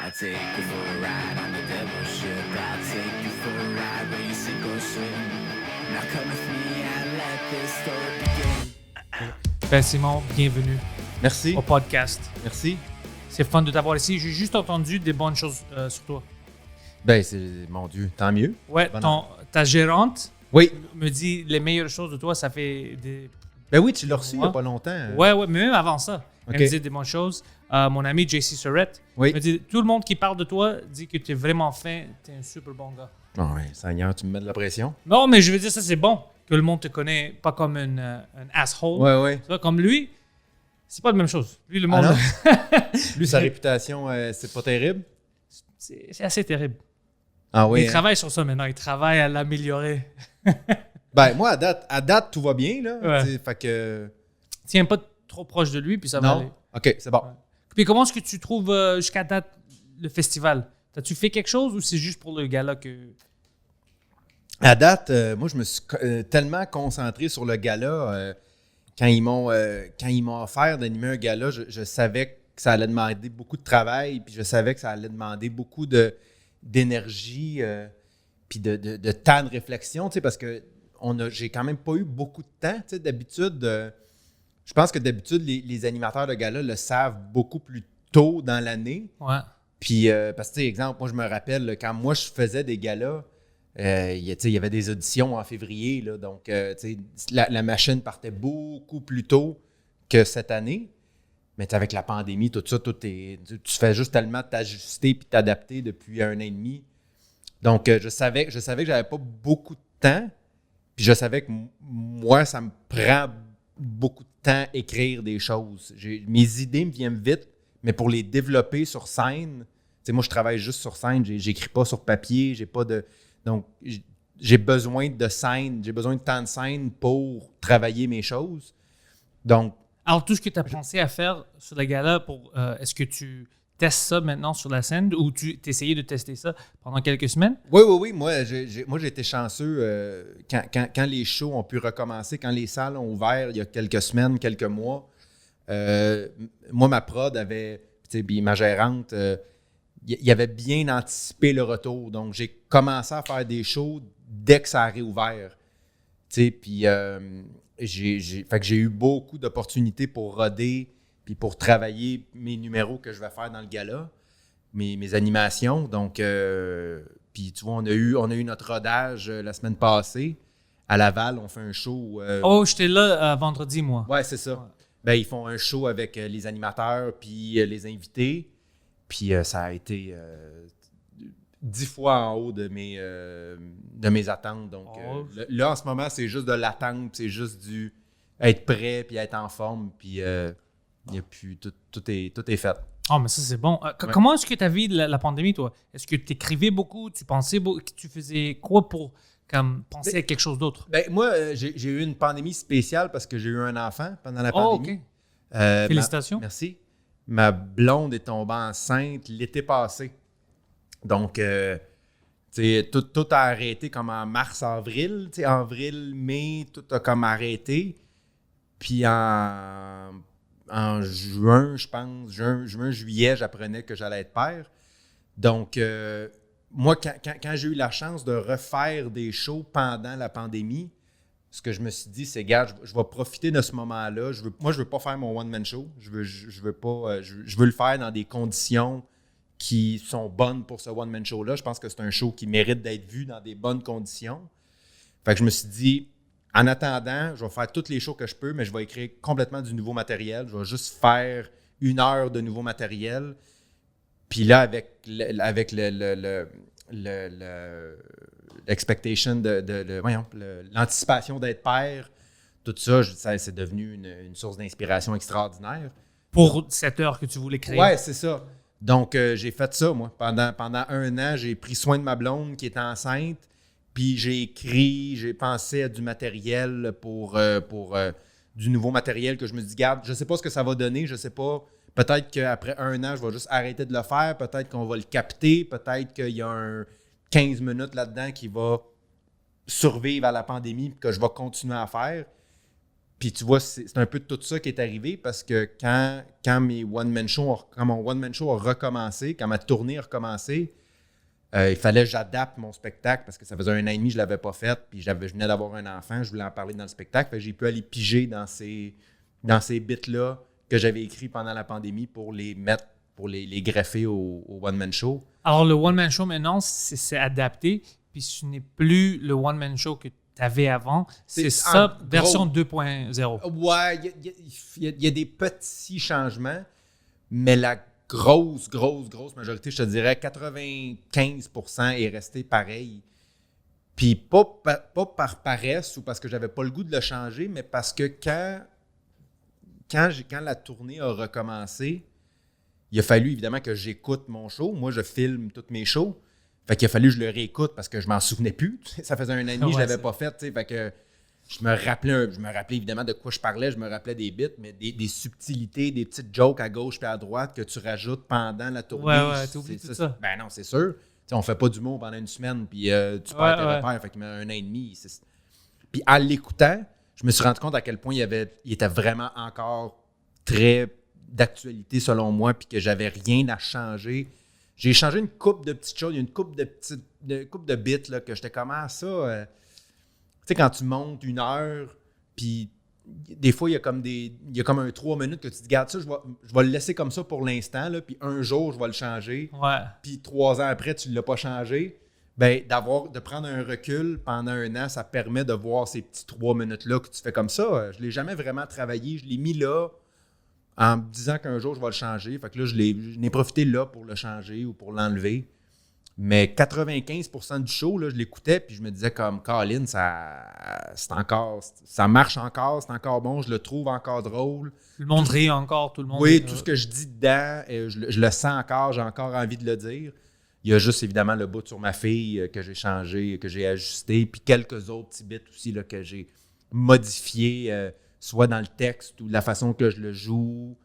I'll take you for a ride on the devil's ship. I'll take you for a ride where you sink or swim. Now come with me and let this story begin. Ben Simon, bienvenue Merci. au podcast. Merci. C'est fun de t'avoir ici. J'ai juste entendu des bonnes choses sur toi. Ben, c'est, mon Dieu, tant mieux. Ouais, Bon ta gérante Oui. me dit les meilleures choses de toi, ça fait des... Ben oui, tu l'as reçu il n'y a Ouais. pas longtemps. Ouais, mais même avant ça, Ok. elle me disait des bonnes choses. Mon ami JC Surrett Oui. me dit, tout le monde qui parle de toi dit que tu es vraiment fin, tu es un super bon gars. Oh, ouais, Seigneur, tu me mets de la pression. Non, mais je veux dire, ça c'est bon, que le monde te connaît pas comme un asshole. Ouais. Tu vois, comme lui, c'est pas la même chose. Lui, le Ah monde, non? Lui, sa réputation, c'est pas terrible. c'est assez terrible. Ah oui. Il travaille sur ça maintenant, il travaille à l'améliorer. Ben, moi, à date, tout va bien, là. Ouais. Tu sais, fait que. Tiens pas trop proche de lui, puis ça va aller. Non. OK, c'est bon. Ouais. Puis comment est-ce que tu trouves jusqu'à date le festival? T'as-tu fait quelque chose ou c'est juste pour le gala que... À date, moi, je me suis tellement concentré sur le gala. Quand ils m'ont offert d'animer un gala, je savais que ça allait demander beaucoup de travail, puis je savais que ça allait demander beaucoup d'énergie, puis de temps de réflexion, tu sais, parce que j'ai quand même pas eu beaucoup de temps. Tu sais, d'habitude, je pense que d'habitude, les animateurs de gala le savent beaucoup plus tôt dans l'année. Ouais. Puis, parce que, tu sais, exemple, moi, je me rappelle, là, quand moi, je faisais des galas, il y avait des auditions en février, là, donc, tu sais, la machine partait beaucoup plus tôt que cette année. Mais avec la pandémie, tout ça, tu fais juste tellement t'ajuster puis t'adapter depuis 1 an et demi. Donc, je savais que j'avais pas beaucoup de temps. Puis je savais que moi, ça me prend beaucoup de temps écrire des choses. Mes idées me viennent vite, mais pour les développer sur scène, tu sais, moi, je travaille juste sur scène. J'écris pas sur papier. J'ai pas de... Donc, j'ai besoin de scène. J'ai besoin de temps de scène pour travailler mes choses. Donc, Alors, tout ce que tu as pensé à faire sur le gala, est-ce que tu testes ça maintenant sur la scène ou tu essayais de tester ça pendant quelques semaines? Oui. Moi, j'ai été chanceux quand les shows ont pu recommencer, quand les salles ont ouvert il y a quelques semaines, quelques mois. Moi, ma prod avait, ma gérante, il avait bien anticipé le retour. Donc, j'ai commencé à faire des shows dès que ça a réouvert. Puis, fait que j'ai eu beaucoup d'opportunités pour roder puis pour travailler mes numéros que je vais faire dans le gala, mes animations. Donc, puis tu vois, on a eu notre rodage la semaine passée. À Laval, on fait un show. Oh, j'étais là vendredi, moi. Ouais, c'est ça. Ouais. Ben, ils font un show avec les animateurs puis les invités. Puis ça a été 10 fois en haut de mes attentes. Donc là, en ce moment, c'est juste de l'attente, c'est juste du être prêt puis être en forme. Puis il y a plus, tout est fait. Oh, mais ça, c'est bon. Ouais. Comment est-ce que tu as vécu la pandémie, toi? Est-ce que tu écrivais beaucoup? Tu pensais beaucoup? Tu faisais quoi pour penser à quelque chose d'autre? Ben, moi, j'ai eu une pandémie spéciale parce que j'ai eu un enfant pendant la Oh, pandémie. OK. Félicitations. Merci. Ma blonde est tombée enceinte l'été passé. Donc, tout a arrêté comme en mars-avril. Avril, mai, tout a comme arrêté. Puis en juin, je pense, juillet, j'apprenais que j'allais être père. Donc, moi, quand j'ai eu la chance de refaire des shows pendant la pandémie, ce que je me suis dit, c'est, gars, je vais profiter de ce moment-là. Je veux pas faire mon one-man show. Je veux le faire dans des conditions qui sont bonnes pour ce one-man show-là. Je pense que c'est un show qui mérite d'être vu dans des bonnes conditions. Fait que je me suis dit, en attendant, je vais faire tous les shows que je peux, mais je vais écrire complètement du nouveau matériel. Je vais juste faire 1 heure de nouveau matériel. Puis là, avec l'expectation l'anticipation d'être père, tout ça, c'est devenu une source d'inspiration extraordinaire. Pour cette heure que tu voulais créer. Ouais, c'est ça. Donc, j'ai fait ça, moi. Pendant 1 an, j'ai pris soin de ma blonde qui était enceinte, puis j'ai pensé à du matériel pour du nouveau matériel que je me dis, garde, je sais pas ce que ça va donner, je sais pas. Peut-être qu'après 1 an, je vais juste arrêter de le faire. Peut-être qu'on va le capter. Peut-être qu'il y a un 15 minutes là-dedans qui va survivre à la pandémie et que je vais continuer à faire. Puis tu vois, c'est un peu tout ça qui est arrivé parce que quand mon one-man show a recommencé, quand ma tournée a recommencé, il fallait que j'adapte mon spectacle parce que ça faisait 1 an et demi que je ne l'avais pas fait. Puis je venais d'avoir un enfant, je voulais en parler dans le spectacle. Fait que j'ai pu aller piger dans ces bits-là que j'avais écrits pendant la pandémie pour les mettre, pour les greffer au one-man show. Alors, le one-man show, maintenant, c'est adapté. Puis ce n'est plus le one-man show que tu avais avant. C'est ça, version 2.0. Ouais, il y a des petits changements, mais la grosse majorité, je te dirais 95% est resté pareil. Puis pas par paresse ou parce que j'avais pas le goût de le changer, mais parce que quand la tournée a recommencé, il a fallu évidemment que j'écoute mon show. Moi, je filme toutes mes shows. Fait qu'il a fallu que je le réécoute parce que je m'en souvenais plus. Ça faisait 1 an et demi que je l'avais pas fait. Fait que je me rappelais évidemment de quoi je parlais, je me rappelais des bits, mais des subtilités, des petites jokes à gauche et à droite que tu rajoutes pendant la tournée. Ouais, t'oublies tout ça. Ben non, c'est sûr. T'sais, on fait pas d'humour pendant 1 semaine, puis tu perds tes repères. Fait qu'il met 1 an et demi. Puis en l'écoutant, je me suis rendu compte à quel point il était vraiment encore très d'actualité selon moi, puis que j'avais rien à changer. J'ai changé une couple de petites choses, il y a une couple de bits là, que j'étais comment ça. Tu sais, quand tu montes 1 heure, puis des fois, il y a comme un 3 minutes que tu te dis, regarde ça, je vais le laisser comme ça pour l'instant, là, puis un jour, je vais le changer. Ouais. Puis 3 ans après, tu ne l'as pas changé. Ben, de prendre un recul pendant 1 an, ça permet de voir ces petits 3 minutes-là que tu fais comme ça. Je ne l'ai jamais vraiment travaillé. Je l'ai mis là en me disant qu'un jour, je vais le changer. Fait que là, je n'ai profité là pour le changer ou pour l'enlever. Mais 95% du show, là, je l'écoutais puis je me disais comme Colin, ça marche encore, c'est encore bon, je le trouve encore drôle. Tout le monde rit encore, tout le monde. Oui, tout ce que je dis dedans, je le sens encore, j'ai encore envie de le dire. Il y a juste évidemment le bout sur ma fille que j'ai changé, que j'ai ajusté, puis quelques autres petits bits aussi là, que j'ai modifiés, soit dans le texte ou la façon que je le joue,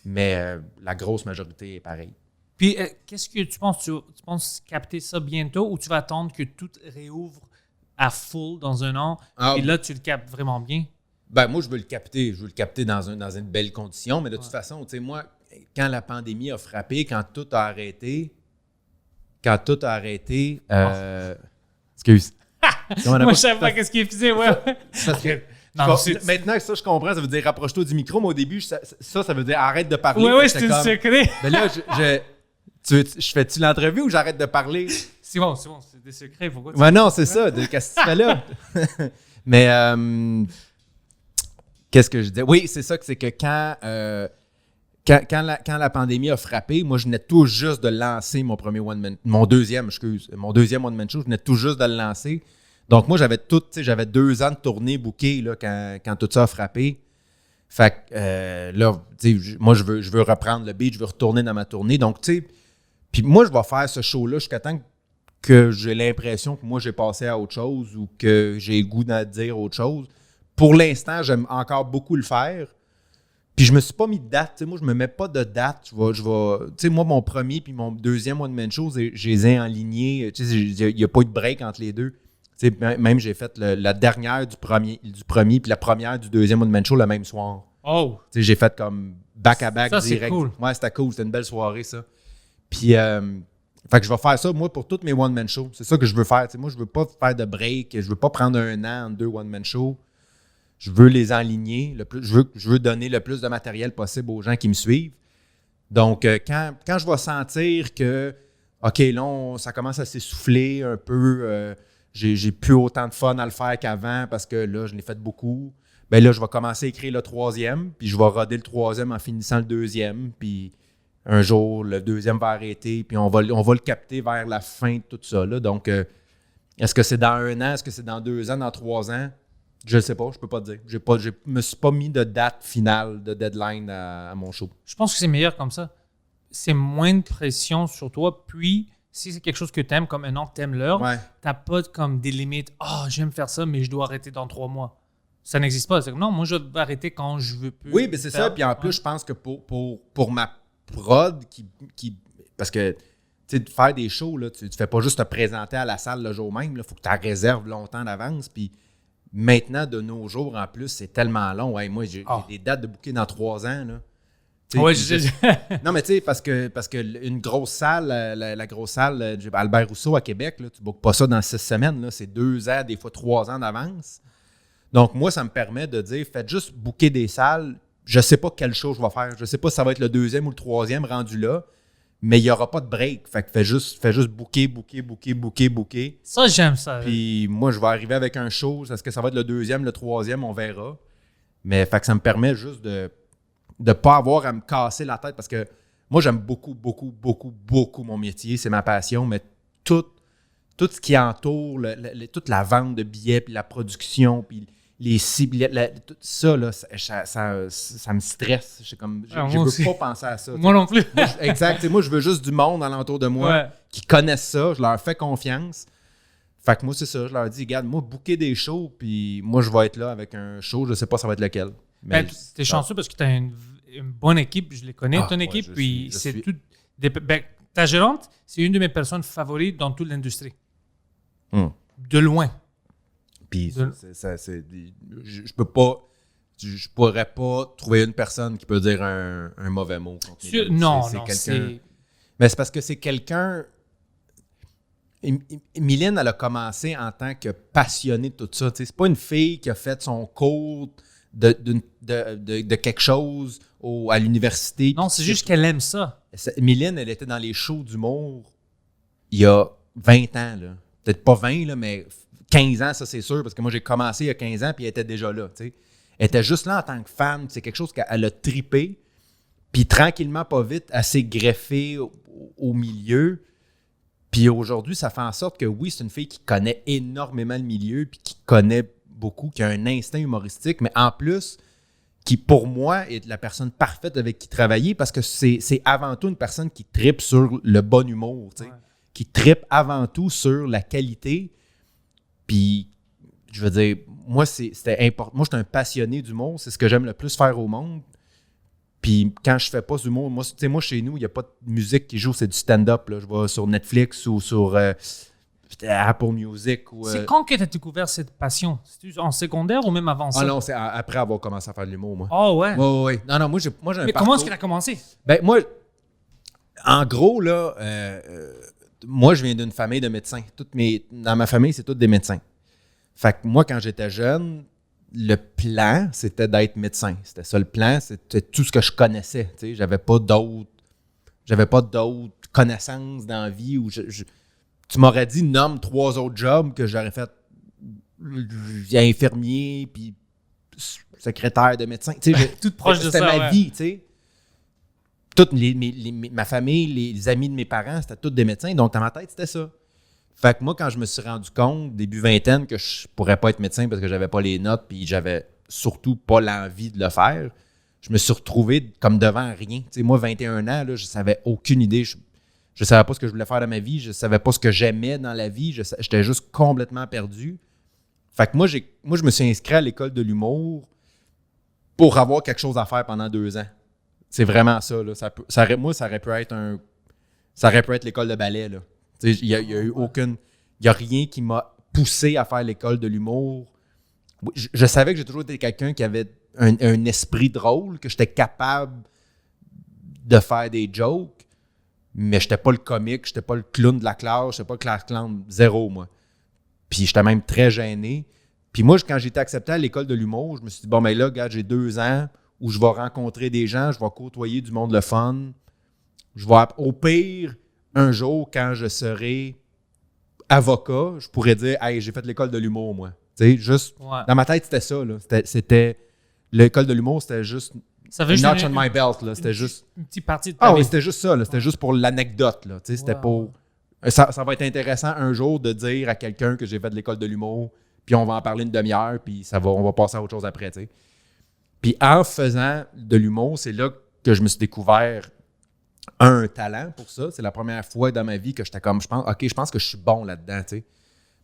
mais la grosse majorité est pareille. Puis, qu'est-ce que tu penses? Tu penses capter ça bientôt ou tu vas attendre que tout réouvre à full dans 1 an et là, tu le captes vraiment bien? Ben moi, je veux le capter. Je veux le capter dans une belle condition, mais de toute façon, tu sais, moi, quand la pandémie a frappé, quand tout a arrêté, excuse. Moi, je savais pas qu'est-ce qu'il faisait, ouais. Parce que, maintenant, ça, je comprends, ça veut dire rapproche-toi du micro, mais au début, ça veut dire arrête de parler. Oui, c'est un secret. Mais là, je fais-tu l'entrevue ou j'arrête de parler? C'est bon, c'est des secrets. Pourquoi Ouais, non, c'est ça. Qu'est-ce que tu fais là? Mais, qu'est-ce que je disais? Oui, c'est ça, c'est que quand la pandémie a frappé, moi, je venais tout juste de lancer mon deuxième one-man show, je venais tout juste de le lancer. Donc, moi, j'avais 2 ans de tournée bookée là, quand tout ça a frappé. Fait que là, moi, je veux reprendre le beat, je veux retourner dans ma tournée. Donc, tu sais, puis moi, je vais faire ce show-là jusqu'à temps que j'ai l'impression que moi, j'ai passé à autre chose ou que j'ai le goût de dire autre chose. Pour l'instant, j'aime encore beaucoup le faire. Puis je me suis pas mis de date. T'sais, moi, je me mets pas de date. Moi, mon premier puis mon deuxième one-man show, je les ai enlignés. Il n'y a pas eu de break entre les deux. T'sais, même j'ai fait la dernière du premier puis la première du deuxième one-man show le même soir. Oh! T'sais, j'ai fait comme back-à-back ça, direct. C'est cool. Ouais, c'était cool. C'était une belle soirée, ça. Puis, fait que je vais faire ça, moi, pour toutes mes one-man shows. C'est ça que je veux faire. T'sais, moi, je veux pas faire de break. Je veux pas prendre 1 an entre 2 one-man shows. Je veux les enligner. Je veux donner le plus de matériel possible aux gens qui me suivent. Donc, quand je vais sentir que, OK, là, ça commence à s'essouffler un peu, j'ai plus autant de fun à le faire qu'avant parce que là, je l'ai fait beaucoup, bien là, je vais commencer à écrire le 3e, puis je vais roder le 3e en finissant le 2e, puis un jour, le 2e va arrêter, puis on va le capter vers la fin de tout ça. Là. Donc, est-ce que c'est dans 1 an? Est-ce que c'est dans 2 ans? Dans 3 ans? Je ne sais pas, je peux pas te dire. Je me suis pas mis de date finale, de deadline à mon show. Je pense que c'est meilleur comme ça. C'est moins de pression sur toi. Puis, si c'est quelque chose que tu aimes, comme un an, tu aimes l'heure, tu n'as pas comme des limites. « Ah, j'aime faire ça, mais je dois arrêter dans 3 mois. » Ça n'existe pas. C'est comme, non, moi, je vais arrêter quand je veux plus. Oui, mais c'est ça. Puis en plus, je pense que pour ma prod, parce que tu sais, faire des shows, là, tu ne fais pas juste te présenter à la salle le jour même. Il faut que tu la réserves longtemps d'avance. Puis Maintenant, de nos jours, en plus, c'est tellement long. Ouais, moi, j'ai des dates de booker dans 3 ans. Là. Ouais, non, mais tu sais, parce que une grosse salle, la grosse salle, Albert Rousseau à Québec, là, tu ne bookes pas ça dans 6 semaines. Là, c'est 2 ans, des fois 3 ans d'avance. Donc, moi, ça me permet de dire, faites juste booker des salles. Je ne sais pas quel show je vais faire. Je ne sais pas si ça va être le 2e ou le 3e rendu là. Mais il n'y aura pas de break. Fait que fais juste booker. Ça, j'aime ça. Puis moi, je vais arriver avec un show. Est-ce que ça va être le 2e, le 3e? On verra. Mais fait que ça me permet juste de ne pas avoir à me casser la tête. Parce que moi, j'aime beaucoup mon métier. C'est ma passion. Mais tout ce qui entoure, toute la vente de billets, puis la production, puis les cibles, tout ça, là, ça me stresse. Je ne veux pas penser à ça. Moi non plus. Exact. Moi, je veux juste du monde alentour de moi qui connaissent ça. Je leur fais confiance. Fait que moi, c'est ça. Je leur dis, regarde, moi, booker des shows, puis moi, je vais être là avec un show. Je ne sais pas ça va être lequel. Mais t'es chanceux parce que tu as une bonne équipe. Je les connais, ton équipe. Puis c'est tout. Ta gérante, c'est une de mes personnes favorites dans toute l'industrie. De loin. Puis je peux pas, je pourrais pas trouver une personne qui peut dire un mauvais mot. Non, c'est mais c'est parce que c'est quelqu'un. Mylène, elle a commencé en tant que passionnée de tout ça. C'est pas une fille qui a fait son cours de quelque chose à l'université. Non, c'est juste qu'elle aime ça. Mylène, elle était dans les shows d'humour il y a 20 ans. Là. Peut-être pas 20, là, mais 15 ans, ça c'est sûr, parce que moi j'ai commencé il y a 15 ans puis elle était déjà là. T'sais. Elle était juste là en tant que fan, c'est quelque chose qu'elle a trippé, puis tranquillement, pas vite, elle s'est greffée au milieu. Puis aujourd'hui, ça fait en sorte que oui, c'est une fille qui connaît énormément le milieu, puis qui connaît beaucoup, qui a un instinct humoristique, mais en plus, qui pour moi est la personne parfaite avec qui travailler, parce que c'est avant tout une personne qui trippe sur le bon humour, qui trippe avant tout sur la qualité. Puis, je veux dire, moi, c'était important. Moi, je suis un passionné d'humour. C'est ce que j'aime le plus faire au monde. Puis, quand je fais pas d'humour, moi, chez nous, il n'y a pas de musique qui joue, c'est du stand-up. Là. Je vais sur Netflix ou sur Apple Music. C'est quand que tu as découvert cette passion? C'est en secondaire ou même avant ça? Ah non, c'est après avoir commencé à faire de l'humour, moi. Ah ouais? Oui. Non, moi, j'ai un parcours. Mais comment est-ce que tu as commencé? Ben, moi, en gros, là... moi, je viens d'une famille de médecins. Dans ma famille, c'est tous des médecins. Fait que moi, quand j'étais jeune, le plan, c'était d'être médecin. C'était ça le plan. C'était tout ce que je connaissais. J'avais pas d'autres connaissances dans la vie. Tu m'aurais dit, nomme 3 autres jobs que j'aurais fait. Infirmier, puis secrétaire de médecin. Tout proche de ça, c'était ma vie, tu sais. Toute ma famille, les amis de mes parents, c'était tous des médecins. Donc, dans ma tête, c'était ça. Fait que moi, quand je me suis rendu compte, début vingtaine, que je pourrais pas être médecin parce que j'avais pas les notes puis j'avais surtout pas l'envie de le faire, je me suis retrouvé comme devant rien. T'sais, moi, 21 ans, là, je savais aucune idée. Je savais pas ce que je voulais faire dans ma vie. Je savais pas ce que j'aimais dans la vie. J'étais juste complètement perdu. Fait que moi, je me suis inscrit à l'école de l'humour pour avoir quelque chose à faire pendant 2 ans. C'est vraiment ça. Là. Moi, ça aurait pu être l'école de ballet. Il y a eu aucune... Il n'y a rien qui m'a poussé à faire l'école de l'humour. Je savais que j'ai toujours été quelqu'un qui avait un esprit drôle, que j'étais capable de faire des jokes, mais j'étais pas le comique, j'étais pas le clown de la classe, j'étais pas le class clown, zéro, moi. Puis j'étais même très gêné. Puis moi, quand j'ai été accepté à l'école de l'humour, je me suis dit, bon, ben là, regarde, j'ai 2 ans où je vais rencontrer des gens, je vais côtoyer du monde le fun. Je vais, au pire, un jour, quand je serai avocat, je pourrais dire, hey, j'ai fait l'école de l'humour, moi. Tu sais, juste, dans ma tête, c'était ça, là. C'était l'école de l'humour, c'était juste notch on my belt, là. C'était juste... Une petite partie de ta vie. Ah oui, c'était juste ça, là. C'était juste pour l'anecdote, là. Tu sais, c'était pour... Ça va être intéressant un jour de dire à quelqu'un que j'ai fait de l'école de l'humour, puis on va en parler une demi-heure, puis on va passer à autre chose après, tu sais. Puis en faisant de l'humour, c'est là que je me suis découvert un talent pour ça. C'est la première fois dans ma vie que j'étais comme, je pense que je suis bon là-dedans, tu sais.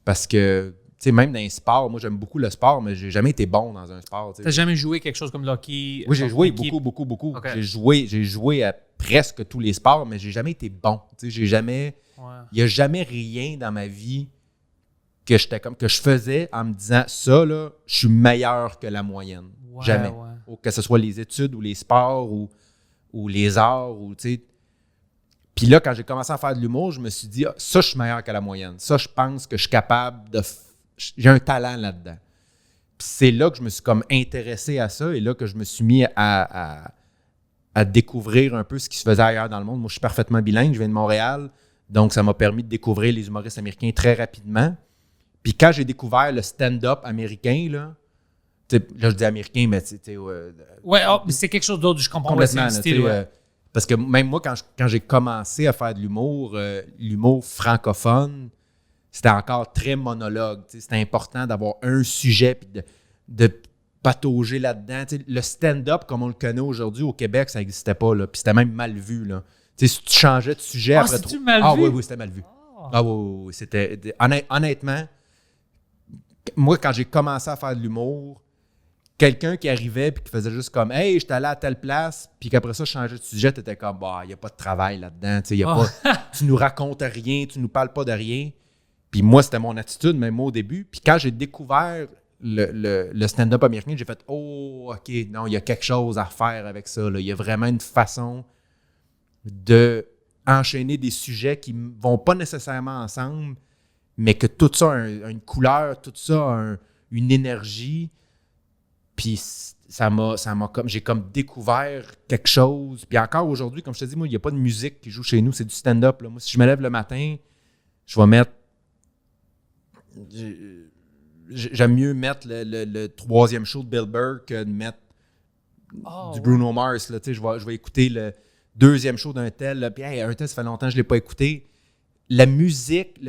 Parce que, tu sais, même dans les sports, moi j'aime beaucoup le sport, mais j'ai jamais été bon dans un sport. T'as jamais joué quelque chose comme le hockey? Oui, j'ai joué beaucoup. Okay. J'ai joué à presque tous les sports, mais j'ai jamais été bon. Tu sais, il n'y a jamais rien dans ma vie que je faisais en me disant ça, là, je suis meilleur que la moyenne. Ouais, Jamais. ouais. Que ce soit les études ou les sports ou les arts. Puis là, quand j'ai commencé à faire de l'humour, je me suis dit, ça, je suis meilleur que la moyenne. Ça, je pense que je suis capable de... J'ai un talent là-dedans. Puis c'est là que je me suis comme intéressé à ça et là que je me suis mis à découvrir un peu ce qui se faisait ailleurs dans le monde. Moi, je suis parfaitement bilingue, je viens de Montréal, donc ça m'a permis de découvrir les humoristes américains très rapidement. Puis quand j'ai découvert le stand-up américain, là je dis américain, mais c'est quelque chose d'autre, je comprends. Complètement. Ouais, c'est un style, parce que même moi, quand j'ai commencé à faire de l'humour, l'humour francophone, c'était encore très monologue. C'était important d'avoir un sujet puis de patauger là-dedans. Le stand-up, comme on le connaît aujourd'hui au Québec, ça n'existait pas. Là, puis c'était même mal vu. Là. Si tu changeais de sujet après trop... mal vu? oui, c'était mal vu. Oui. C'était, honnêtement, moi, quand j'ai commencé à faire de l'humour, quelqu'un qui arrivait et qui faisait juste comme « Hey, j'étais allé à telle place », puis qu'après ça, je changeais de sujet, t'étais comme « Bah, il n'y a pas de travail là-dedans, tu nous racontes rien, tu nous parles pas de rien. » Puis moi, c'était mon attitude, même moi au début. Puis quand j'ai découvert le stand-up américain, j'ai fait « Oh, OK, non, il y a quelque chose à faire avec ça. Il y a vraiment une façon de enchaîner des sujets qui ne vont pas nécessairement ensemble, mais que tout ça a une couleur, tout ça a une énergie. » Puis j'ai comme découvert quelque chose. Puis encore aujourd'hui, comme je te dis, moi, il n'y a pas de musique qui joue chez nous, c'est du stand-up. Là. Moi, si je me lève le matin, je vais mettre... J'aime mieux mettre le troisième show de Bill Burr que de mettre du Bruno Mars. Là. Je vais écouter le deuxième show d'un tel. Là. Puis un tel, ça fait longtemps que je ne l'ai pas écouté. La musique,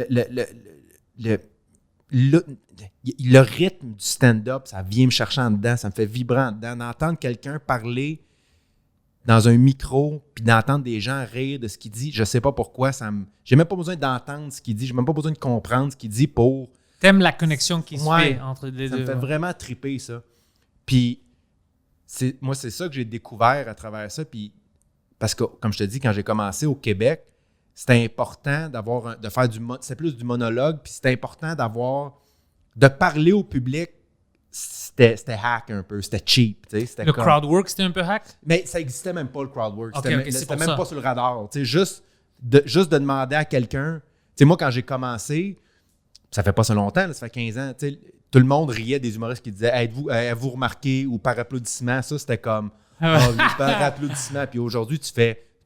le rythme du stand-up, ça vient me chercher en dedans, ça me fait vibrer en dedans. D'entendre quelqu'un parler dans un micro, puis d'entendre des gens rire de ce qu'il dit, je sais pas pourquoi, j'ai même pas besoin d'entendre ce qu'il dit, j'ai même pas besoin de comprendre ce qu'il dit pour... T'aimes la connexion qui se fait entre les deux. Ça me fait vraiment triper, ça. Puis, moi, c'est ça que j'ai découvert à travers ça, puis parce que, comme je te dis, quand j'ai commencé au Québec, c'était important de faire c'est plus du monologue, puis c'était important de parler au public. C'était hack un peu, c'était cheap. C'était crowd work, c'était un peu hack? Mais ça n'existait même pas, le crowd work. C'était même pas sur le radar. Juste de demander à quelqu'un. Moi, quand j'ai commencé, ça fait pas ça longtemps, ça fait 15 ans, tout le monde riait des humoristes qui disaient « Avez-vous remarqué » ou « Par applaudissement », ça c'était comme « Par applaudissement ». Puis aujourd'hui, tu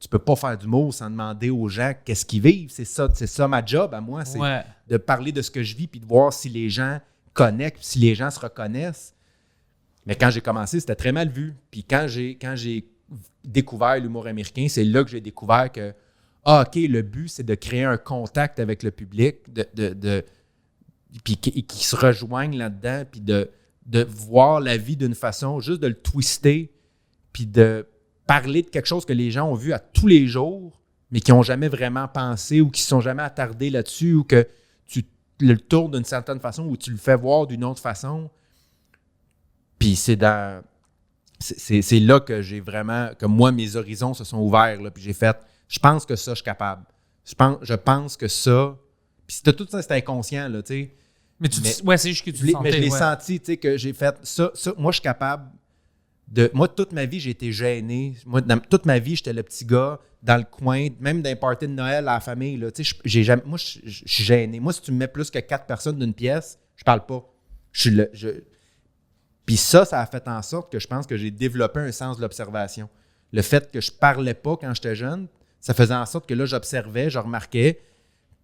peux pas faire d'humour sans demander aux gens qu'est-ce qu'ils vivent. C'est ça ma job à moi, c'est de parler de ce que je vis puis de voir si les gens connectent, si les gens se reconnaissent. Mais quand j'ai commencé, c'était très mal vu. Puis quand j'ai découvert l'humour américain, c'est là que j'ai découvert que OK, le but, c'est de créer un contact avec le public, puis qui se rejoignent là-dedans, puis de voir la vie d'une façon, juste de le twister, puis de parler de quelque chose que les gens ont vu à tous les jours, mais qui n'ont jamais vraiment pensé ou qui ne se sont jamais attardés là-dessus, ou que tu le tournes d'une certaine façon ou tu le fais voir d'une autre façon. Puis c'est là que que moi, mes horizons se sont ouverts, là, puis j'ai fait, je pense que ça, je suis capable. Je pense que ça... Puis c'était tout ça, c'était inconscient, là, tu sais. Mais c'est juste que tu le sentais. Mais je l'ai senti, tu sais, que j'ai fait ça. Moi, je suis capable moi, toute ma vie, j'ai été gêné. Moi, toute ma vie, j'étais le petit gars dans le coin, même dans les parties de Noël à la famille, là. Tu sais, moi, je suis gêné. Moi, si tu me mets plus que 4 personnes d'une pièce, je parle pas. Puis ça a fait en sorte que je pense que j'ai développé un sens de l'observation. Le fait que je parlais pas quand j'étais jeune, ça faisait en sorte que là, j'observais, je remarquais,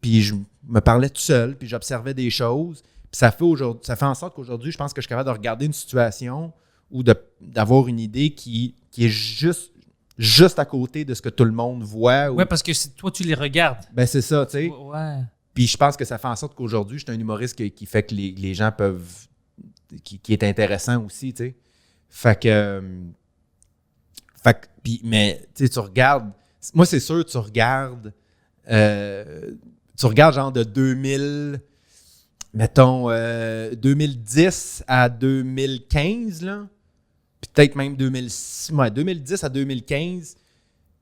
puis je me parlais tout seul, puis j'observais des choses. Puis ça fait en sorte qu'aujourd'hui, je pense que je suis capable de regarder une situation ou d'avoir une idée qui est juste à côté de ce que tout le monde voit. Ouais, parce que toi, tu les regardes. Ben c'est ça, tu sais. Ouais. Puis je pense que ça fait en sorte qu'aujourd'hui, je suis un humoriste qui fait que les gens peuvent... qui est intéressant aussi, tu sais. Fait que mais, tu sais, tu regardes... Moi, c'est sûr, tu regardes genre de 2000... Mettons, 2010 à 2015, là. Puis peut-être même 2010 à 2015.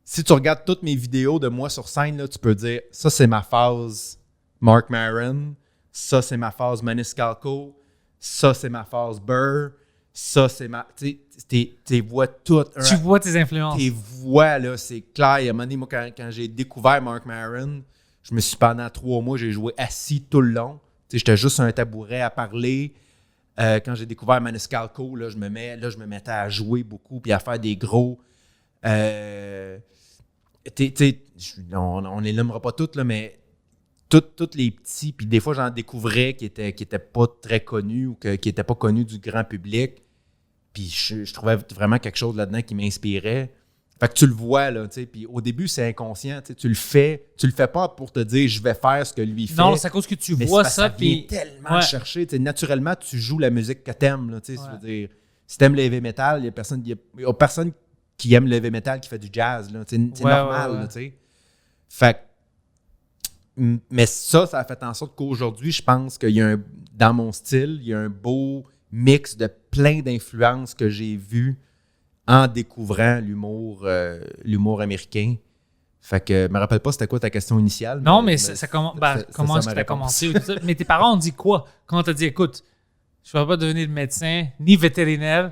Si tu regardes toutes mes vidéos de moi sur scène, là, tu peux dire, ça, c'est ma phase Marc Maron. ça, c'est ma phase Maniscalco, ça, c'est ma phase Burr, ça, c'est ma... Tu sais, t'es vois toutes. Tu vois tes influences. Tes voix, là, c'est clair. Il y a un moment donné, moi, quand j'ai découvert Marc Maron, je me suis pendant 3 mois, j'ai joué assis tout le long. Tu sais, j'étais juste sur un tabouret à parler. Quand j'ai découvert Maniscalco, là, je me mettais à jouer beaucoup puis à faire des gros... on les nommera pas toutes, là, mais tous les petits, puis des fois, j'en découvrais qui étaient pas très connus ou qui n'étaient pas connus du grand public. Puis je trouvais vraiment quelque chose là-dedans qui m'inspirait. Fait que tu le vois, là, tu sais. Puis au début, c'est inconscient, tu le fais pas pour te dire je vais faire ce que lui fait. Non, c'est à cause que tu vois ça, puis tellement chercher, tu sais, naturellement, tu joues la musique que t'aimes, là, tu sais. Je veux dire, si t'aimes le heavy metal, il y a personne qui aime le heavy metal qui fait du jazz, là, c'est normal, là, tu sais. Fait que, mais ça a fait en sorte qu'aujourd'hui, je pense qu'il y a dans mon style, il y a un beau mix de plein d'influences que j'ai vues en découvrant l'humour américain. Fait que, je me rappelle pas c'était quoi ta question initiale. Non, mais comment est-ce que tu as commencé? Mais tes parents ont dit quoi? Quand tu as dit, écoute, je ne vais pas devenir médecin ni vétérinaire.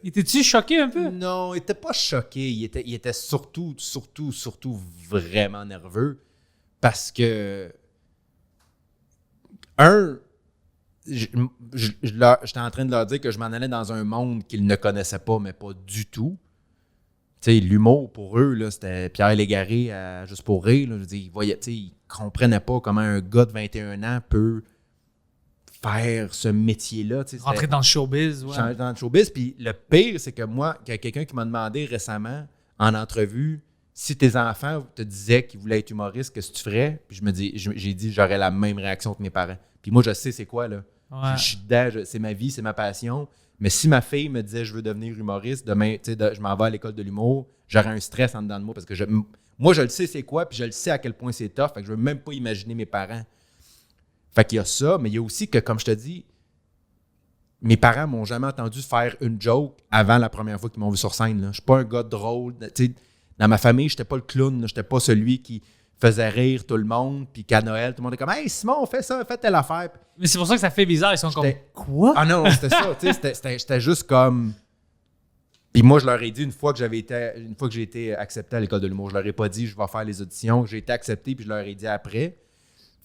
Étais-tu choqué un peu? Non, il était pas choqué. Il était surtout vraiment nerveux. Parce que, j'étais en train de leur dire que je m'en allais dans un monde qu'ils ne connaissaient pas, mais pas du tout. Tu sais, l'humour, pour eux, là, c'était Pierre Légaré à Juste pour rire. Là, je veux dire, ils comprenaient pas comment un gars de 21 ans peut faire ce métier-là. Rentrer dans le showbiz. Ouais. Dans le showbiz. Puis le pire, c'est que moi, il y a quelqu'un qui m'a demandé récemment, en entrevue, si tes enfants te disaient qu'ils voulaient être humoristes, qu'est-ce que tu ferais? Puis j'ai dit, j'aurais la même réaction que mes parents. Puis moi, je sais c'est quoi, là. Ouais. Je suis dedans, c'est ma vie, c'est ma passion. Mais si ma fille me disait, je veux devenir humoriste, demain, je m'en vais à l'école de l'humour, j'aurais un stress en dedans de moi parce que moi, je le sais c'est quoi, puis je le sais à quel point c'est tough. Fait que je veux même pas imaginer mes parents. Fait qu'il y a ça, mais il y a aussi que, comme je te dis, mes parents m'ont jamais entendu faire une joke avant la première fois qu'ils m'ont vu sur scène. Là. Je suis pas un gars drôle. Dans ma famille, j'étais pas le clown. Là. J'étais pas celui qui faisait rire tout le monde, puis qu'à Noël, tout le monde est comme « Hey, Simon, on fait ça, fais telle affaire. » Mais c'est pour ça que ça fait bizarre. Ils sont comme « Quoi? » Ah non, c'était ça. C'était juste comme... Puis moi, je leur ai dit une fois que j'ai été accepté à l'école de l'humour, je leur ai pas dit « Je vais faire les auditions ». J'ai été accepté, puis je leur ai dit après.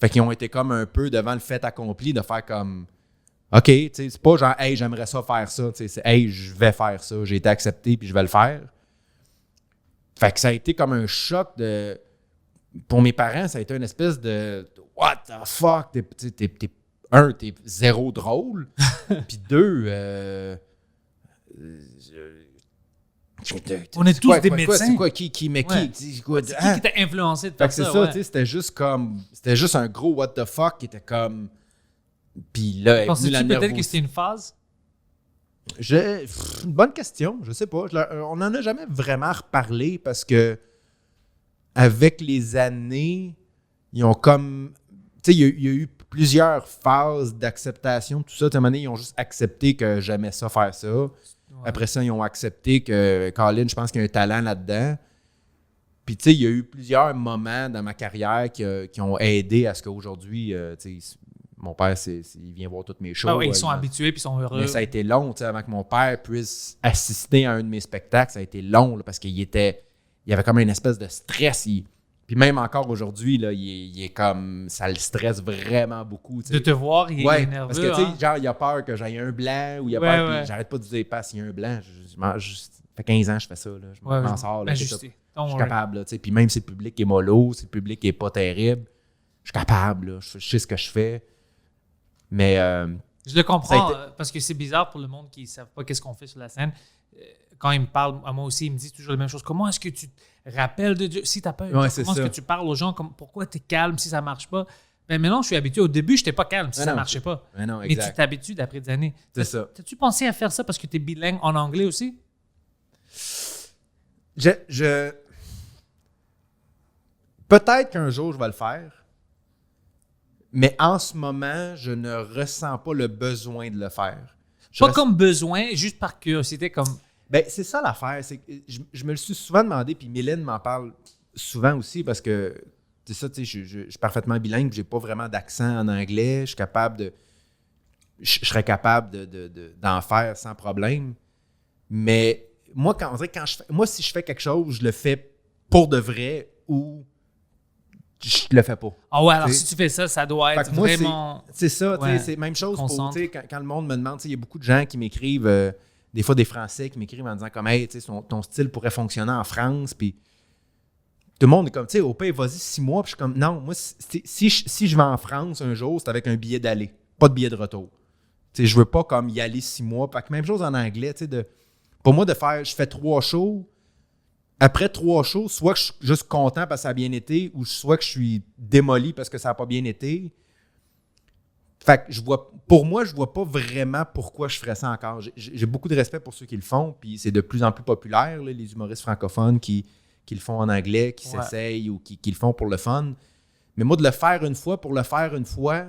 Fait qu'ils ont été comme un peu devant le fait accompli de faire comme OK, c'est pas genre hey, j'aimerais ça faire ça, c'est hey, je vais faire ça, j'ai été accepté puis je vais le faire. Fait que ça a été comme un choc pour mes parents, ça a été une espèce de what the fuck, t'es zéro drôle, puis 2 on est tous des médecins. C'est quoi qui t'a influencé de faire ça? C'est ça, c'était juste un gros what the fuck qui était comme. Puis là, penses-tu peut-être que c'était une phase? Une bonne question, je sais pas. On n'en a jamais vraiment reparlé parce que avec les années, ils ont comme. Tu sais, il y a eu plusieurs phases d'acceptation, tout ça. À un moment donné, ils ont juste accepté que j'aimais ça, faire ça. Ouais. Après ça, ils ont accepté que Colin, je pense qu'il y a un talent là-dedans. Puis, tu sais, il y a eu plusieurs moments dans ma carrière qui ont aidé à ce qu'aujourd'hui, tu sais, mon père, il vient voir toutes mes shows. Ah oui, ils sont habitués puis ils sont heureux. Mais ça a été long, tu sais, avant que mon père puisse assister à un de mes spectacles. Ça a été long, là, parce qu'il y avait comme une espèce de stress. Puis même encore aujourd'hui, là, il est comme... Ça le stresse vraiment beaucoup. T'sais. De te voir, il est nerveux. Parce que, tu sais, genre, il a peur que j'aie un blanc ou il a peur... Puis j'arrête pas de dire, pas s'il y a un blanc. Ça fait 15 ans que je fais ça. Là. Je m'en sors. Là, je suis capable. Là, puis même si le public est mollo, si le public est pas terrible, je suis capable. Là, je sais ce que je fais. Mais... je le comprends, parce que c'est bizarre pour le monde qui ne savent pas qu'est-ce qu'on fait sur la scène. Quand ils me parlent, à moi aussi, ils me disent toujours la même chose. Comment est-ce que tu te rappelles de Dieu? Si tu n'as pas comment est-ce que tu parles aux gens? Pourquoi tu es calme si ça ne marche pas? Ben maintenant, je suis habitué. Au début, je n'étais pas calme si ça ne marchait pas. Mais tu t'habitues d'après des années. C'est ça. T'as-tu pensé à faire ça parce que tu es bilingue en anglais aussi? Peut-être qu'un jour, je vais le faire. Mais en ce moment, je ne ressens pas le besoin de le faire. Comme besoin, juste par curiosité, comme... Ben, c'est ça l'affaire. C'est que je me le suis souvent demandé, puis Mylène m'en parle souvent aussi, parce que c'est ça, tu sais, je suis parfaitement bilingue, j'ai pas vraiment d'accent en anglais, je suis capable de... Je serais capable d'en faire sans problème. Mais moi, si je fais quelque chose, je le fais pour de vrai ou je le fais pas. Ah ouais, alors t'sais. si tu fais ça, ça doit être Moi, vraiment... C'est ça, ouais, c'est même chose pour, concentre. quand le monde me demande, il y a beaucoup de gens qui m'écrivent, des fois des Français qui m'écrivent en disant comme, hey, ton style pourrait fonctionner en France, puis tout le monde est comme, tu sais, au pays, vas-y 6 mois, puis je suis comme, non, moi, si je vais en France un jour, c'est avec un billet d'aller, pas de billet de retour. Tu sais, je veux pas comme y aller 6 mois, fait que même chose en anglais, tu sais, pour moi, je fais 3 shows. Après 3 shows, soit que je suis juste content parce que ça a bien été, ou soit que je suis démoli parce que ça n'a pas bien été. Fait que pour moi, je vois pas vraiment pourquoi je ferais ça encore. J'ai beaucoup de respect pour ceux qui le font, puis c'est de plus en plus populaire, là, les humoristes francophones qui le font en anglais, qui s'essayent ou qui le font pour le fun. Mais moi, de le faire une fois pour le faire une fois...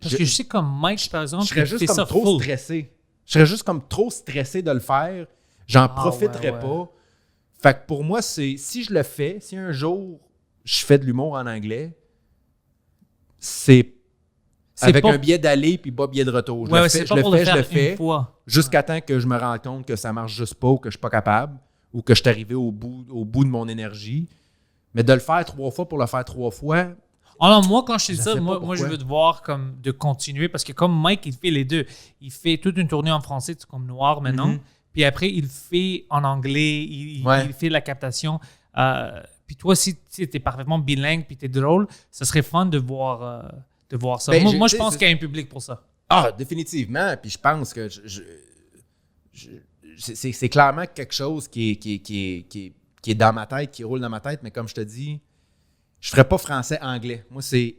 Parce que je sais comme Mike, par exemple, je serais juste comme trop full. stressé. Je serais juste comme trop stressé de le faire. J'en profiterais pas. Fait que pour moi, si je le fais, si un jour je fais de l'humour en anglais, c'est avec un billet d'aller puis pas billet de retour. Je le fais jusqu'à temps que je me rende compte que ça marche juste pas ou que je suis pas capable ou que je suis arrivé au bout de mon énergie. Mais de le faire 3 fois pour le faire 3 fois... Alors moi, quand je dis ça, moi je veux te voir comme de continuer parce que comme Mike, il fait les deux. Il fait toute une tournée en français, comme Noir maintenant. Puis après, il fait en anglais, il fait la captation. Puis toi, si tu es parfaitement bilingue puis tu es drôle, ça serait fun de voir ça. Ben, moi je pense qu'il y a un public pour ça. Ah, définitivement. Puis je pense que c'est clairement quelque chose qui est dans ma tête, qui roule dans ma tête. Mais comme je te dis, je ferais pas français-anglais. Moi, c'est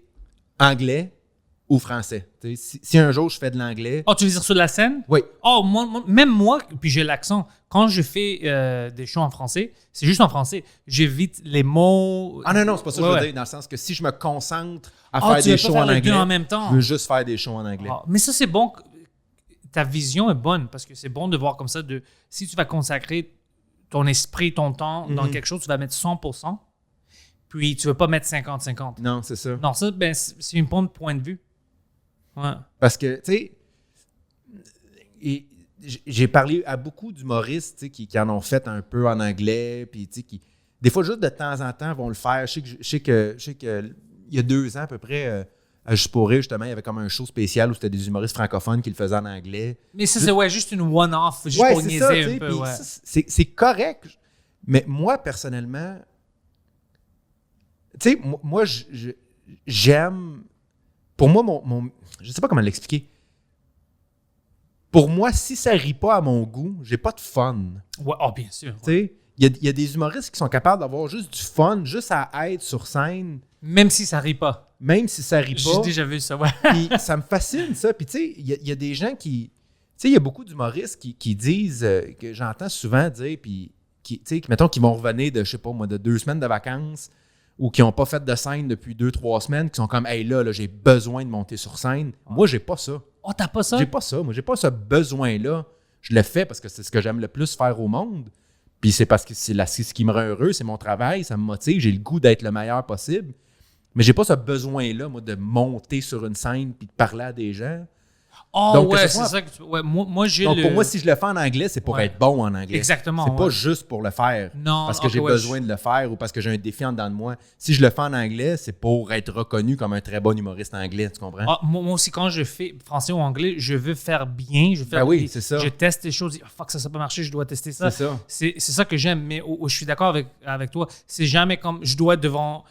anglais ou français. Si un jour je fais de l'anglais... Oh, tu veux dire sur la scène? Oui. Oh, même moi, puis j'ai l'accent. Quand je fais des shows en français, c'est juste en français. J'évite les mots... Ah non, c'est pas ça que je veux dire. Dans le sens que si je me concentre à faire des shows en anglais, en même temps. Je veux juste faire des shows en anglais. Mais ça, c'est bon. Ta vision est bonne parce que c'est bon de voir comme ça. Si tu vas consacrer ton esprit, ton temps dans quelque chose, tu vas mettre 100%. Puis tu ne veux pas mettre 50-50. Non, c'est ça. Non, ça, c'est un bon point de vue. Ouais. Parce que, tu sais, j'ai parlé à beaucoup d'humoristes qui en ont fait un peu en anglais, puis qui, des fois, juste de temps en temps, vont le faire. Je sais que il y a 2 ans à peu près, à Juste pour rire, justement, il y avait comme un show spécial où c'était des humoristes francophones qui le faisasaient en anglais. Mais ça, c'est juste une one-off, juste pour niaiser un peu. Ouais. C'est correct. Mais moi, personnellement... Tu sais, moi, j'aime... Pour moi, je sais pas comment l'expliquer. Pour moi, si ça rit pas à mon goût, j'ai pas de fun. Ouais, oh, bien sûr. Tu sais, il y a des humoristes qui sont capables d'avoir juste du fun, juste à être sur scène. Même si ça rit pas. Même si ça rit pas. J'ai déjà vu ça, ouais. Puis ça me fascine, ça. Puis tu sais, il y a des gens qui... Tu sais, il y a beaucoup d'humoristes qui disent, que j'entends souvent dire, puis tu sais, mettons qu'ils vont revenir de, je sais pas moi, de 2 semaines de vacances, ou qui n'ont pas fait de scène depuis 2-3 semaines, qui sont comme « Hey, là, j'ai besoin de monter sur scène. » Moi, j'ai pas ça. Oh, t'as pas ça? J'ai pas ça. Moi, j'ai pas ce besoin-là. Je le fais parce que c'est ce que j'aime le plus faire au monde. Puis c'est parce que c'est ce qui me rend heureux, c'est mon travail, ça me motive, j'ai le goût d'être le meilleur possible. Mais j'ai pas ce besoin-là, moi, de monter sur une scène puis de parler à des gens. Oh, donc, ouais, c'est ça que moi, j'ai donc, pour moi, si je le fais en anglais, c'est pour être bon en anglais. Exactement. C'est pas juste pour le faire. Non, parce que j'ai besoin de le faire ou parce que j'ai un défi en dedans de moi. Si je le fais en anglais, c'est pour être reconnu comme un très bon humoriste anglais, tu comprends? Ah, moi aussi, quand je fais français ou anglais, je veux faire bien. Je veux faire oui, c'est ça. Je teste des choses. Oh, fuck, ça n'a pas marché, je dois tester ça. C'est ça. C'est ça que j'aime. Mais je suis d'accord avec toi. C'est jamais comme je dois être devant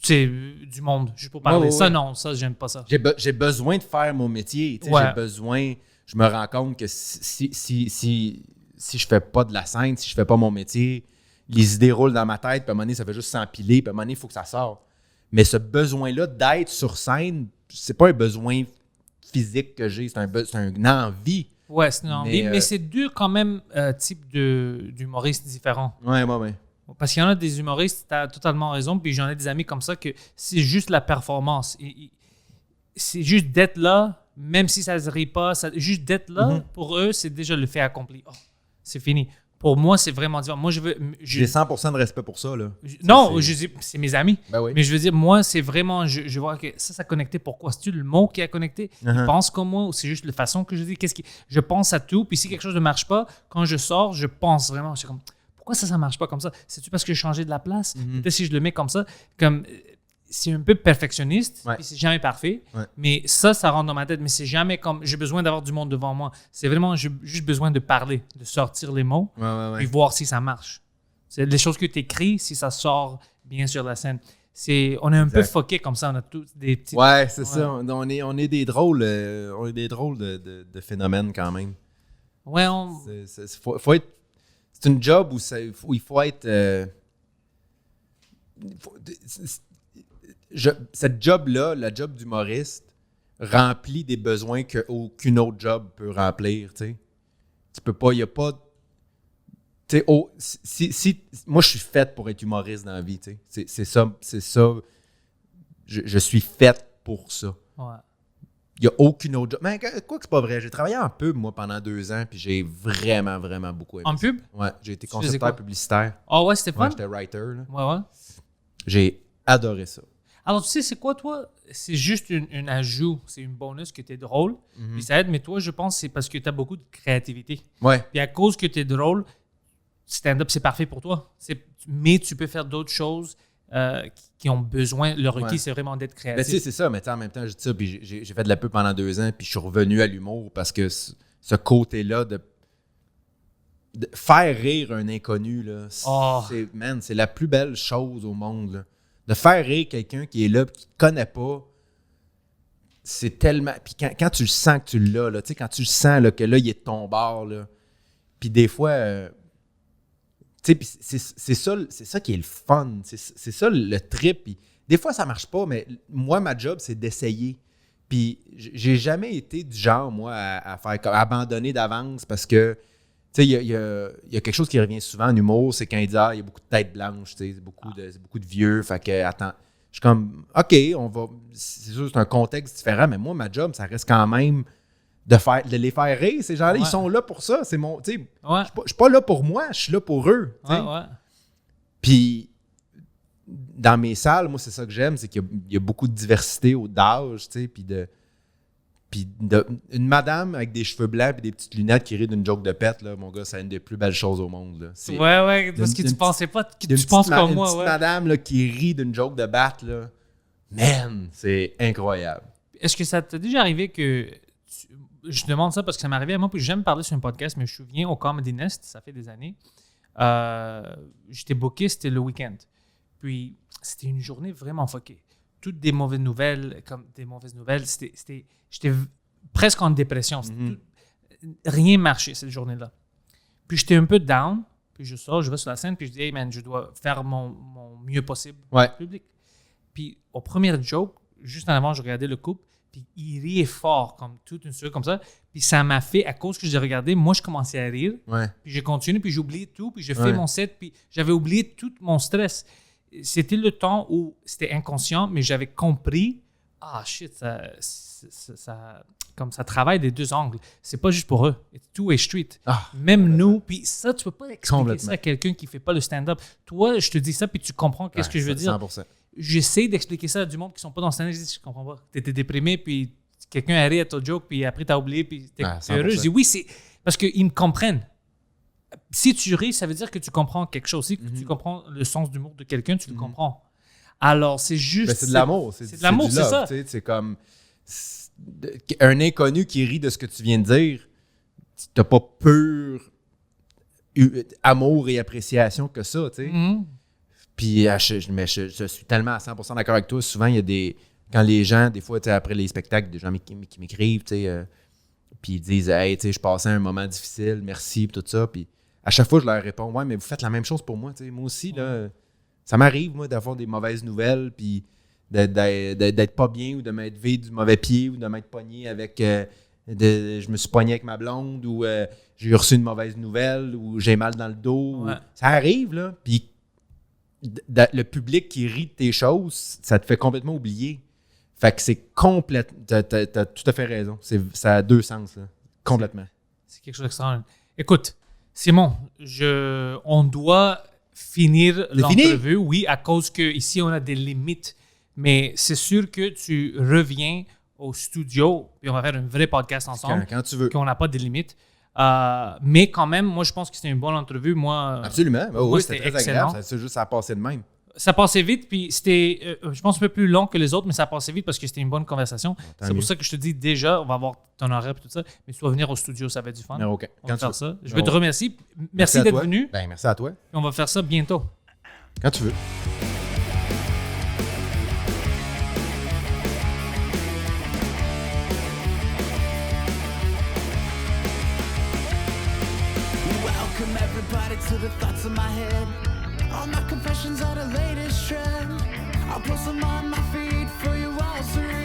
du monde, juste pour parler. Ça, non, ça, j'aime pas ça. J'ai besoin de faire mon métier. J'ai besoin... Je me rends compte que si je fais pas de la scène, si je fais pas mon métier, les idées roulent dans ma tête, puis à un moment donné, ça fait juste s'empiler, puis à un moment donné, il faut que ça sorte. Mais ce besoin-là d'être sur scène, c'est pas un besoin physique que j'ai, c'est une envie. Ouais, c'est une envie, mais c'est deux quand même types d'humoristes différents. Ouais. Parce qu'il y en a des humoristes, tu as totalement raison, puis j'en ai des amis comme ça que c'est juste la performance. C'est juste d'être là, même si ça ne se rit pas, juste d'être là, pour eux, c'est déjà le fait accompli. Oh, c'est fini. pour moi, c'est vraiment différent. Moi, J'ai 100% de respect pour ça, là. Non, je dis, c'est mes amis. Ben oui. Mais je veux dire, moi, c'est vraiment, je vois que ça a connecté. Pourquoi? C'est-tu le mot qui a connecté? Il pense comme moi ou c'est juste la façon que je dis? Je pense à tout. Puis si quelque chose ne marche pas, quand je sors, je pense vraiment. Je suis comme, pourquoi ça marche pas comme ça? C'est-tu parce que j'ai changé de la place? Peut-être si je le mets comme ça, comme... C'est un peu perfectionniste, puis c'est jamais parfait. Ouais. Mais ça rentre dans ma tête. Mais c'est jamais comme j'ai besoin d'avoir du monde devant moi. C'est vraiment, j'ai juste besoin de parler, de sortir les mots, puis voir si ça marche. C'est les choses que tu écris, si ça sort bien sur la scène. On est un peu foqué comme ça. On a tous des petits. Ouais, c'est ça. On est des drôles, de phénomènes quand même. Ouais, faut être. C'est une job où il faut être. Cette job-là, la job d'humoriste, remplit des besoins qu'aucune autre job peut remplir, tu sais. Tu peux pas, il n'y a pas... Tu sais, moi, je suis faite pour être humoriste dans la vie, tu sais. C'est ça. Je suis faite pour ça. Ouais. Il n'y a aucune autre job. Mais quoi que c'est pas vrai, j'ai travaillé en pub, moi, pendant 2 ans, puis j'ai vraiment, vraiment beaucoup aimé. En pub? Ouais, j'ai été concepteur publicitaire. Ah ouais, c'était fun? Ouais, j'étais writer, là. Ouais. J'ai adoré ça. Alors, tu sais, c'est quoi, toi? C'est juste un ajout. C'est une bonus que tu es drôle. Puis ça aide. Mais toi, je pense que c'est parce que tu as beaucoup de créativité. Ouais. Puis à cause que tu es drôle, stand-up, c'est parfait pour toi. Mais tu peux faire d'autres choses qui ont besoin. Le requis, c'est vraiment d'être créatif. Ben, tu sais, c'est ça. Mais en même temps, je dis ça. Puis j'ai fait de la pub pendant 2 ans. Puis je suis revenu à l'humour parce que ce côté-là de faire rire un inconnu, là, c'est la plus belle chose au monde, là. De faire rire quelqu'un qui est là et qui ne te connaît pas, c'est tellement... Puis quand tu le sens que tu l'as, là, tu sais, quand tu le sens là, que là, il est de ton bord, là, puis des fois... tu sais, c'est ça qui est le fun. C'est ça le trip. Puis des fois, ça marche pas, mais moi, ma job, c'est d'essayer. Puis j'ai jamais été du genre, moi, à faire comme abandonner d'avance parce que... Tu sais, il y a quelque chose qui revient souvent en humour, c'est quand il dit « Ah, il y a beaucoup de têtes blanches, tu sais, c'est beaucoup de vieux. » Fait que, attends, je suis comme « OK, on va... » C'est sûr, c'est un contexte différent, mais moi, ma job, ça reste quand même de les faire rire. Ces gens-là, ils sont là pour ça. C'est mon... Tu sais, je suis pas là pour moi, je suis là pour eux. Puis, dans mes salles, moi, c'est ça que j'aime, c'est qu'il y a beaucoup de diversité d'âge, tu sais, puis une madame avec des cheveux blancs et des petites lunettes qui rit d'une joke de pète, là, mon gars, c'est une des plus belles choses au monde. Là. Ouais, parce que tu pensais pas que tu penses comme moi. Une petite madame là, qui rit d'une joke de batte, là, man, c'est incroyable. Est-ce que ça t'est déjà arrivé que... Je demande ça parce que ça m'est arrivé à moi, puis j'aime parler sur un podcast, mais je me souviens au Comedy Nest, ça fait des années, j'étais booké, c'était le week-end. Puis c'était une journée vraiment fuckée. Toutes des mauvaises nouvelles, j'étais presque en dépression. Rien marchait cette journée-là. Puis j'étais un peu down, puis je sors, je vais sur la scène, puis je dis « Hey man, je dois faire mon mieux possible pour le public. » Puis au premier joke, juste en avant, je regardais le couple, puis il riait fort, comme toute une seconde comme ça. Puis ça m'a fait, à cause que j'ai regardé, moi je commençais à rire. Puis j'ai continué, puis j'ai oublié tout, puis j'ai fait mon set, puis j'avais oublié tout mon stress. C'était le temps où c'était inconscient, mais j'avais compris, shit, comme ça travaille des deux angles. C'est pas juste pour eux. It's two-way street. Même nous, puis ça, tu peux pas expliquer ça à quelqu'un qui fait pas le stand-up. Toi, je te dis ça, puis tu comprends qu'est-ce que je veux dire. 100%. J'essaie d'expliquer ça à du monde qui sont pas dans le stand-up. Je dis, je comprends pas. T'étais déprimé, puis quelqu'un a ri à ton joke, puis après t'as oublié, puis t'es heureux. Je dis, oui, c'est parce qu'ils me comprennent. Si tu ris, ça veut dire que tu comprends quelque chose. Si tu comprends le sens d'humour de quelqu'un, tu le comprends. Alors, c'est juste... Ben, c'est de l'amour. C'est de l'amour, c'est ça. C'est comme... Un inconnu qui rit de ce que tu viens de dire, tu n'as pas pur amour et appréciation que ça, tu sais. Puis, je suis tellement à 100% d'accord avec toi. Souvent, il y a des... Quand les gens, des fois, après les spectacles, des gens qui m'écrivent, tu sais... puis ils disent « Hey, tu sais, je passais un moment difficile, merci, puis tout ça. » Puis à chaque fois, je leur réponds « Ouais, mais vous faites la même chose pour moi, tu sais. Moi aussi, là, ça m'arrive, moi, d'avoir des mauvaises nouvelles, puis d'être pas bien, ou de m'être du mauvais pied, ou de m'être pogné avec... je me suis pogné avec ma blonde, ou j'ai reçu une mauvaise nouvelle, ou j'ai mal dans le dos. Ça arrive, là. Puis le public qui rit de tes choses, ça te fait complètement oublier. Fait que c'est complètement... T'as tout à fait raison. Ça a deux sens, là. Complètement. C'est quelque chose d'extraordinaire. Écoute, Simon, on doit finir C'est l'entrevue, oui, à cause que ici on a des limites. Mais c'est sûr que tu reviens au studio et on va faire un vrai podcast ensemble. Quand tu veux. Qu'on n'a pas de limites. Mais quand même, moi, je pense que c'était une bonne entrevue. Moi, Absolument. Oui, c'était très excellent. agréable. C'est juste à passer de même. Ça passait vite, puis c'était, je pense, un peu plus long que les autres, mais ça passait vite parce que c'était une bonne conversation. C'est pour ça que je te dis déjà, on va avoir ton horaire et tout ça, mais tu vas venir au studio, ça va être du fun. OK. On va Quand tu faire veux. ça. Je veux te remercier. Merci à d'être toi. venu. Ben, merci à toi. Et on va faire ça bientôt. Quand tu veux. Welcome everybody to the thoughts in my head. All my confessions are the latest trend. I'll post them on my feed for you all to read.